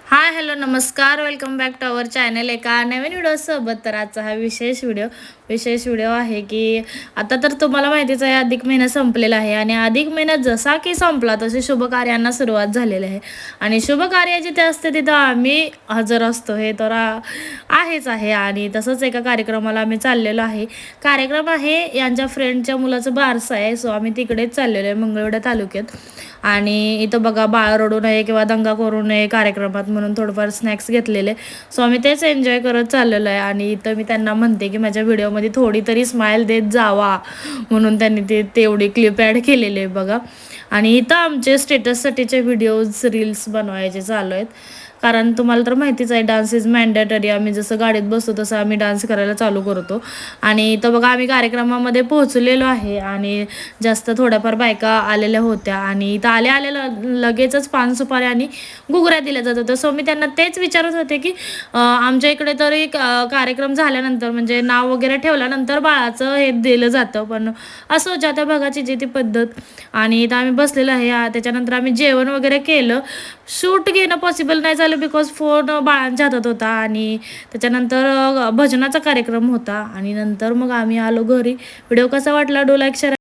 हाय hello नमस्कार welcome back to our channel एका नवीन व्हिडिओसोबत. तर आजचा हा विशेष व्हिडिओ आहे की आता तर तुम्हाला माहितीच आहे अधिक महिना संपलेला आहे आणि अधिक महिना जसा की संपला तसे शुभ कार्यांना सुरुवात झालेली आहे आणि शुभ कार्य जिथे असते तिथं आम्ही हजर असतो हे तर आहेच आहे. आणि तसंच एका कार्यक्रमाला आम्ही चाललेलो आहे. कार्यक्रम आहे यांच्या फ्रेंडच्या मुलाचं बारसं आहे, सो आम्ही तिकडेच चाललेलो आहे मंगळवेढा तालुक्यात. आणि इथं बघा बाळ रडू नये किंवा दंगा करू नये कार्यक्रमात म्हणून थोडंफार स्नॅक्स घेतलेले, सो आम्ही तेच एन्जॉय करत चाललेलो आहे. आणि इथं मी त्यांना म्हणते की माझ्या व्हिडिओमध्ये थोडी तरी स्माईल देत जावा म्हणून त्यांनी तेवढी क्लिप ॲड केलेली आहे बघा. आणि इथं आमचे स्टेटससाठीचे व्हिडिओज रील्स बनवायचे चालू आहेत, कारण तुम्हाला तर माहितीच आहे डान्स इज मॅन्डेटरी. आम्ही जसं गाडीत बसतो तसं आम्ही डान्स करायला चालू करतो. आणि इथं बघा आम्ही कार्यक्रमामध्ये पोहोचलेलो आहे आणि जास्त थोड्याफार बायका आलेल्या होत्या आणि इथं आल्या लगेचच पान सुपारी आणि घुगऱ्या दिल्या जात होत्या. सो मी त्यांना तेच विचारत होते की आमच्या इकडे तर एक कार्यक्रम झाल्यानंतर म्हणजे नाव वगैरे ठेवल्यानंतर बाळाचं हे दिलं जातं, पण असं ज्या त्या भागाची जी ती पद्धत. आणि इथं आम्ही बसलेलो आहे. त्याच्यानंतर आम्ही जेवण वगैरे केलं. शूट घेणं पॉसिबल नाही झालं बिकॉज फोन बाळांच्या हातात होता. आणि त्याच्यानंतर भजनाचा कार्यक्रम होता आणि नंतर मग आम्ही आलो घरी. व्हिडिओ कसा वाटला डो लाईक शेअर